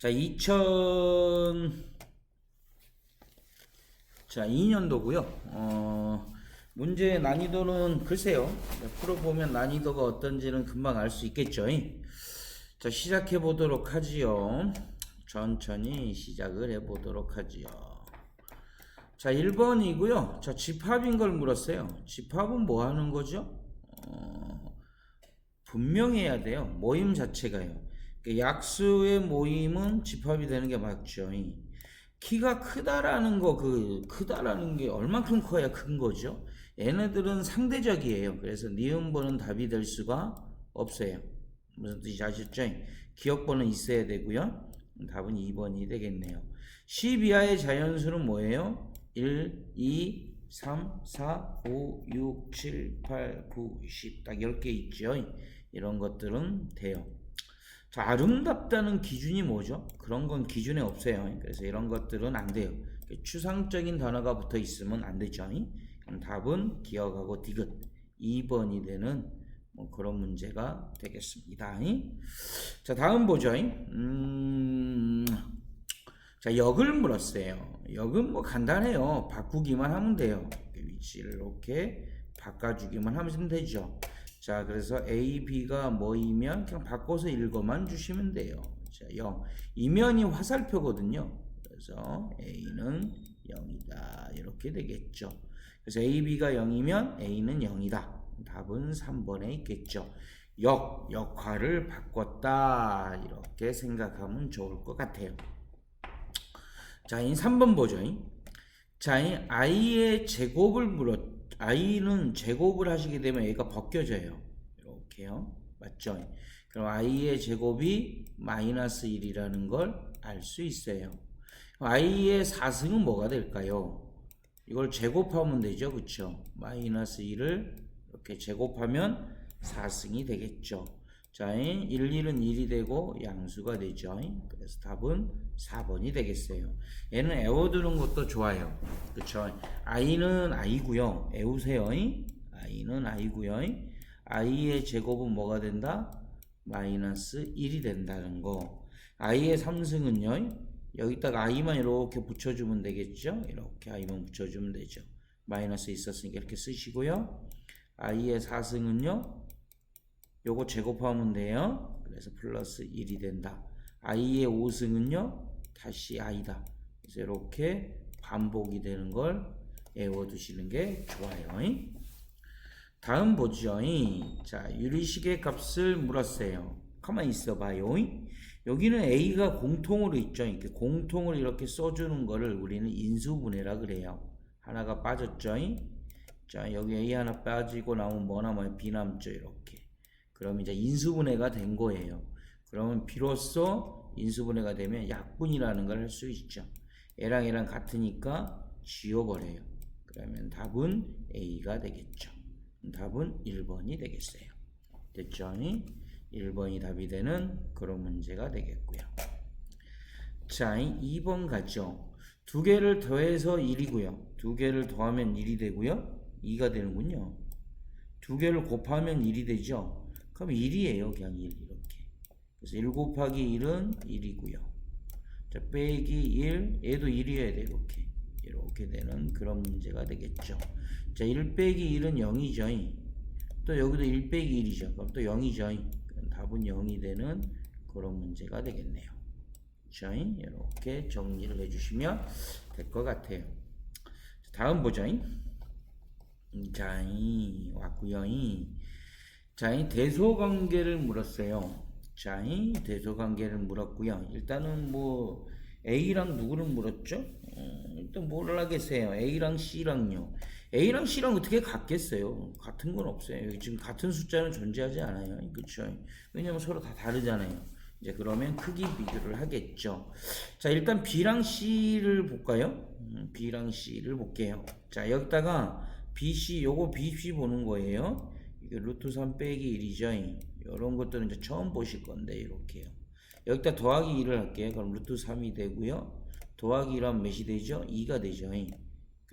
자, 2002년도고요. 문제 난이도는 글쎄요. 풀어보면 난이도가 어떤지는 금방 알 수 있겠죠. 자, 시작해 보도록 하지요. 천천히 시작을 해 보도록 하지요. 자, 1번이고요. 자, 집합인 걸 물었어요. 집합은 뭐 하는 거죠? 분명해야 돼요. 모임 자체가요. 약수의 모임은 집합이 되는 게 맞죠. 키가 크다라는 크다라는 게 얼만큼 커야 큰 거죠? 얘네들은 상대적이에요. 그래서 니은번은 답이 될 수가 없어요. 무슨 뜻인지 아셨죠? 기억번은 있어야 되고요. 답은 2번이 되겠네요. 10 이하의 자연수는 뭐예요? 1, 2, 3, 4, 5, 6, 7, 8, 9, 10. 딱 10개 있죠. 이런 것들은 돼요. 자, 아름답다는 기준이 뭐죠? 그런 건 기준에 없어요. 그래서 이런 것들은 안 돼요. 추상적인 단어가 붙어 있으면 안 되죠. 그럼 답은 기억하고 디귿 2번이 되는 그런 문제가 되겠습니다. 자, 다음 보죠. 자, 역을 물었어요. 역은 뭐 간단해요. 바꾸기만 하면 돼요. 위치를 이렇게 바꿔주기만 하면 되죠. 자, 그래서 A, B가 뭐이면 그냥 바꿔서 읽어만 주시면 돼요. 자, 0. 이면이 화살표거든요. 그래서 A는 0이다. 이렇게 되겠죠. 그래서 A, B가 0이면 A는 0이다. 답은 3번에 있겠죠. 역할을 바꿨다. 이렇게 생각하면 좋을 것 같아요. 자, 3번 보죠. 자, i의 제곱을 i는 제곱을 하시게 되면 얘가 벗겨져요. 이렇게요. 맞죠? 그럼 i의 제곱이 마이너스 1이라는 걸 알 수 있어요. i의 4승은 뭐가 될까요? 이걸 제곱하면 되죠. 그쵸? 마이너스 1을 이렇게 제곱하면 4승이 되겠죠. 자, 1, 1은 1이 되고 양수가 되죠. 그래서 답은 4번이 되겠어요. 얘는 애워두는 것도 좋아요. 그쵸? i는 i고요. 애우세요. i는 i고요. i의 제곱은 뭐가 된다? 마이너스 1이 된다는 거. i의 3승은요. 여기다가 i만 이렇게 붙여주면 되겠죠? 이렇게 i만 붙여주면 되죠. 마이너스 있었으니까 이렇게 쓰시고요. i의 4승은요. 요거 제곱하면 돼요. 그래서 플러스 1이 된다. i의 5승은요. 다시 i다. 그래서 이렇게 반복이 되는 걸 외워두시는 게 좋아요. 다음 보죠. 자, 유리식의 값을 물었어요. 가만히 있어봐요. 여기는 a가 공통으로 있죠. 이렇게 공통을 이렇게 써주는 거를 우리는 인수분해라 그래요. 하나가 빠졌죠. 자, 여기 a 하나 빠지고 나오면 뭐 남아요? b 남죠. 이렇게. 그럼 이제 인수분해가 된 거예요. 그러면 비로소 인수분해가 되면 약분이라는 걸 할 수 있죠. 얘랑 얘랑 같으니까 지워버려요. 그러면 답은 A가 되겠죠. 답은 1번이 되겠어요. 됐죠? 1번이 답이 되는 그런 문제가 되겠고요. 자, 2번 가죠. 두 개를 더해서 1이고요. 두 개를 더하면 1이 되고요. 2가 되는군요. 두 개를 곱하면 1이 되죠. 그럼 1이에요. 그냥 1 이렇게. 그래서 1 곱하기 1은 1이고요. 자, 빼기 1, 얘도 1이어야 돼. 이렇게 되는 그런 문제가 되겠죠. 자, 1 빼기 1은 0이죠. 또 여기도 1 빼기 1이죠. 그럼 또 0이죠. 그럼 답은 0이 되는 그런 문제가 되겠네요. 자, 이렇게 정리를 해주시면 될 것 같아요. 다음 보죠. 자, 왔고요. 자, 대소관계를 물었어요. 자, 대소관계를 물었고요. 일단은 뭐 A랑 누구를 물었죠? 일단 뭘 하겠어요? A랑 C랑요. A랑 C랑 어떻게 같겠어요? 같은 건 없어요. 지금 같은 숫자는 존재하지 않아요. 그렇죠? 왜냐면 서로 다 다르잖아요. 이제 그러면 크기 비교를 하겠죠. 자, 일단 B랑 C를 볼까요? B랑 C를 볼게요. 자, 여기다가 BC, 요거 BC 보는 거예요. 이게 루트 3 빼기 1이죠. 이런 것들은 이제 처음 보실 건데, 이렇게요. 여기다 더하기 1을 할게요. 그럼 루트 3이 되고요. 더하기 1 하면 몇이 되죠? 2가 되죠.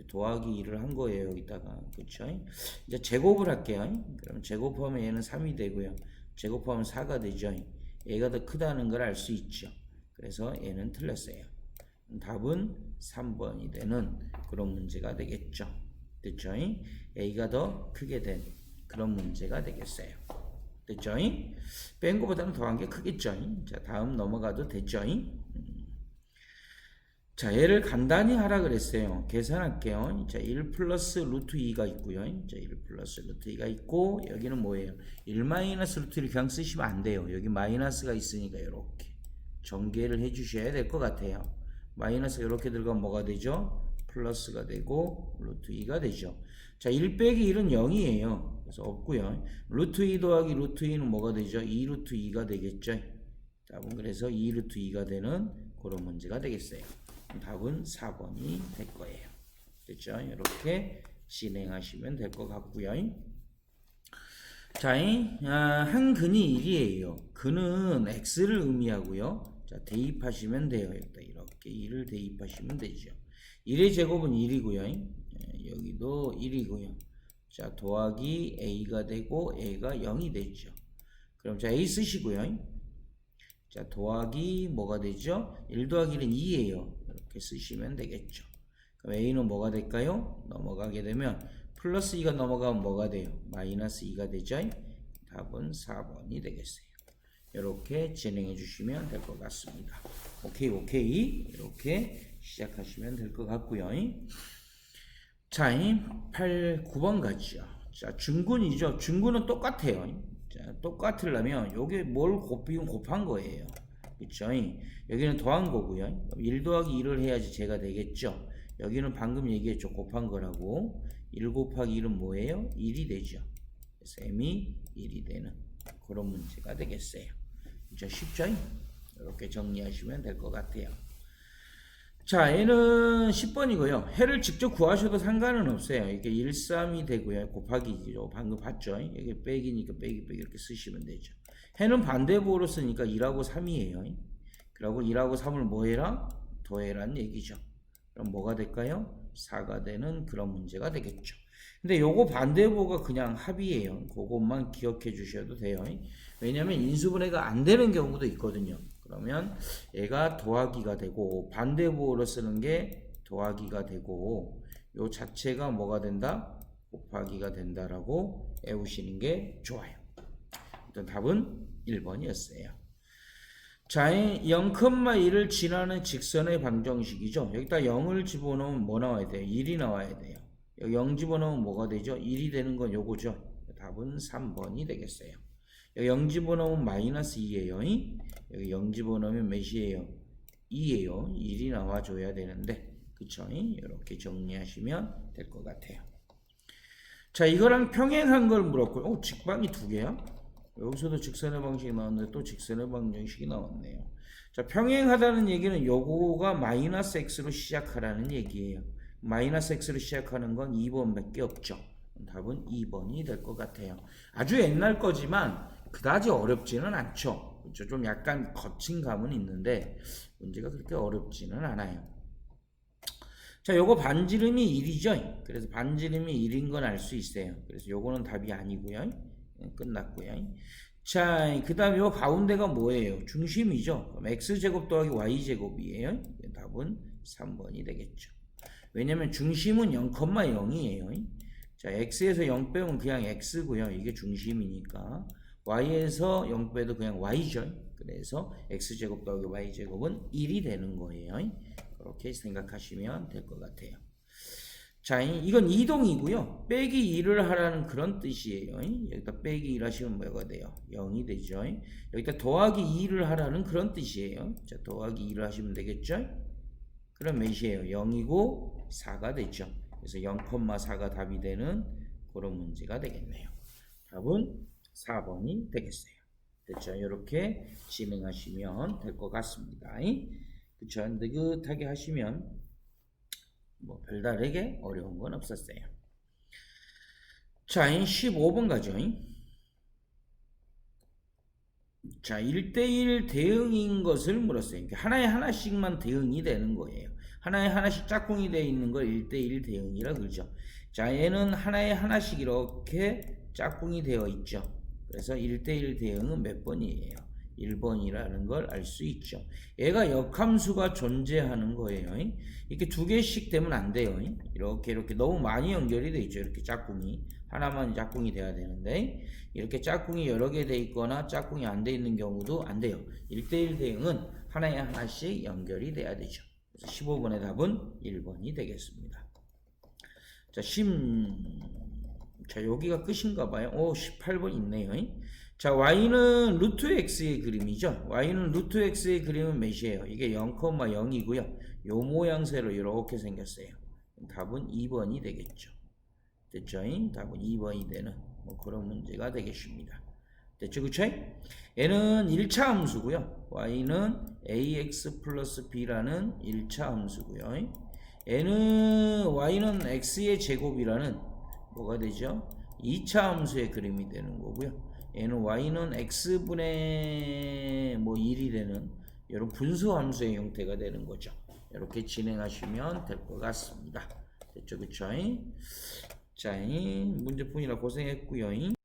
더하기 1을 한 거예요. 여기다가. 그쵸? 이제 제곱을 할게요. 그럼 제곱하면 얘는 3이 되고요. 제곱하면 4가 되죠. 얘가 더 크다는 걸 알 수 있죠. 그래서 얘는 틀렸어요. 답은 3번이 되는 그런 문제가 되겠죠. 됐죠? A가 더 크게 된 그런 문제가 되겠어요. 됐죠? 뺀 거보다는 더한 게 크겠죠. 자, 다음 넘어가도 됐죠? 자, 얘를 간단히 하라 그랬어요. 계산할게요. 자, 1 플러스 루트 2가 있고요. 자, 1 플러스 루트 2가 있고, 여기는 뭐예요? 1 마이너스 루트 1을 그냥 쓰시면 안 돼요. 여기 마이너스가 있으니까 이렇게 전개를 해 주셔야 될 것 같아요. 마이너스가 이렇게 들어가면 뭐가 되죠? 플러스가 되고, 루트 2가 되죠. 자, 1 빼기 1은 0이에요. 그래서 없고요. 루트 2 더하기 루트 2는 뭐가 되죠? 2 루트 2가 되겠죠. 답은 그래서 2 루트 2가 되는 그런 문제가 되겠어요. 답은 4번이 될 거예요. 됐죠? 이렇게 진행하시면 될 것 같고요. 자, 한 근이 1이에요. 근은 x를 의미하고요. 자, 대입하시면 돼요. 이렇게 1을 대입하시면 되죠. 1의 제곱은 1이고요. 여기도 1이고요. 자, 더하기 a가 되고 a가 0이 되죠. 그럼 자, a 쓰시고요. 자, 더하기 뭐가 되죠? 1 더하기 1은 2예요. 이렇게 쓰시면 되겠죠. 그럼 a는 뭐가 될까요? 넘어가게 되면 플러스 2가 넘어가면 뭐가 돼요? 마이너스 2가 되죠? 답은 4번이 되겠어요. 이렇게 진행해 주시면 될 것 같습니다. 오케이. 이렇게 시작하시면 될 것 같고요. 자, 9번 가죠. 자, 중근이죠. 중근은 똑같아요. 자, 똑같으려면 요게 뭘 곱한 거예요. 그쵸? 여기는 더한 거고요. 1 더하기 1을 해야지 제가 되겠죠. 여기는 방금 얘기했죠. 곱한 거라고. 1 곱하기 1은 뭐예요? 1이 되죠. 그래서 m이 1이 되는 그런 문제가 되겠어요. 그쵸? 쉽죠? 이렇게 정리하시면 될 것 같아요. 자, 얘는 10번이고요. 해를 직접 구하셔도 상관은 없어요. 이게 1, 3이 되고요. 곱하기죠. 방금 봤죠? 이게 빼기니까 빼기 이렇게 쓰시면 되죠. 해는 반대부호로 쓰니까 2하고 3이에요. 그리고 1하고 3을 뭐 해라? 더해라는 얘기죠. 그럼 뭐가 될까요? 4가 되는 그런 문제가 되겠죠. 근데 요거 반대부호가 그냥 합이에요. 그것만 기억해 주셔도 돼요. 왜냐면 인수분해가 안 되는 경우도 있거든요. 그러면 얘가 더하기가 되고 반대부호로 쓰는 게 더하기가 되고 요 자체가 뭐가 된다? 곱하기가 된다라고 외우시는 게 좋아요. 일단 답은 1번이었어요. 자, 0,1을 지나는 직선의 방정식이죠. 여기다 0을 집어넣으면 뭐 나와야 돼요? 1이 나와야 돼요. 여기 0 집어넣으면 뭐가 되죠? 1이 되는 건 요거죠. 답은 3번이 되겠어요. 여기 0 집어넣으면 마이너스 2예요. 여기 0 집어넣으면 몇이에요? 2예요. 1이 나와줘야 되는데 그쵸? 이렇게 정리하시면 될 것 같아요. 자, 이거랑 평행한 걸 물었고요. 직방이 2개야? 여기서도 직선의 방식이 나왔는데 또 직선의 방정식이 나왔네요. 자, 평행하다는 얘기는 요거가 마이너스 x로 시작하라는 얘기예요. 마이너스 x로 시작하는 건 2번밖에 없죠. 답은 2번이 될 것 같아요. 아주 옛날 거지만 그다지 어렵지는 않죠. 그렇죠? 좀 약간 거친 감은 있는데 문제가 그렇게 어렵지는 않아요. 자, 요거 반지름이 1이죠. 그래서 반지름이 1인 건 알 수 있어요. 그래서 요거는 답이 아니고요. 끝났고요. 자, 그 다음에 요 가운데가 뭐예요? 중심이죠. 그럼 x제곱 더하기 y제곱이에요. 답은 3번이 되겠죠. 왜냐면 중심은 0,0이에요. 자, x에서 0 빼면 그냥 x고요. 이게 중심이니까. y에서 0 빼도 그냥 y죠. 그래서 x제곱 더하기 y제곱은 1이 되는 거예요. 그렇게 생각하시면 될 것 같아요. 자, 이건 이동이고요. 빼기 1을 하라는 그런 뜻이에요. 여기다 빼기 1 하시면 뭐가 돼요? 0이 되죠. 여기다 더하기 2를 하라는 그런 뜻이에요. 자, 더하기 2를 하시면 되겠죠? 그럼 몇이에요? 0이고 4가 되죠. 그래서 0,4가 답이 되는 그런 문제가 되겠네요. 답은 4번이 되겠어요. 됐죠? 이렇게 진행하시면 될 것 같습니다. 그쵸? 느긋하게 하시면 뭐 별다르게 어려운 건 없었어요. 자, 15번 가죠. 자, 1대1 대응인 것을 물었어요. 그러니까 하나에 하나씩만 대응이 되는 거예요. 하나에 하나씩 짝꿍이 되어 있는 걸 1대1 대응이라 그러죠. 자, 얘는 하나에 하나씩 이렇게 짝꿍이 되어 있죠. 그래서 1대1 대응은 몇 번이에요? 1번이라는 걸 알 수 있죠. 얘가 역함수가 존재하는 거예요. 이렇게 두 개씩 되면 안 돼요. 이렇게 너무 많이 연결이 돼 있죠. 이렇게 짝꿍이 하나만 짝꿍이 돼야 되는데 이렇게 짝꿍이 여러 개 돼 있거나 짝꿍이 안 돼 있는 경우도 안 돼요. 1대1 대응은 하나에 하나씩 연결이 돼야 되죠. 그래서 15번의 답은 1번이 되겠습니다. 자, 여기가 끝인가 봐요. 18번 있네요. 자, y는 루트 x의 그림이죠. y는 루트 x의 그림은 몇이에요? 이게 0,0이고요. 요 모양새로 이렇게 생겼어요. 답은 2번이 되겠죠. 됐죠? 답은 2번이 되는 그런 문제가 되겠습니다. 됐죠? 그쵸? 얘는 1차 함수고요. y는 ax 플러스 b라는 1차 함수고요. y는 x의 제곱이라는 뭐가 되죠? 2차 함수의 그림이 되는 거고요. 얘는 y는 x분의 1이 되는 이런 분수 함수의 형태가 되는 거죠. 이렇게 진행하시면 될 것 같습니다. 됐죠? 그쵸? 자, 문제풀이라 고생했고요.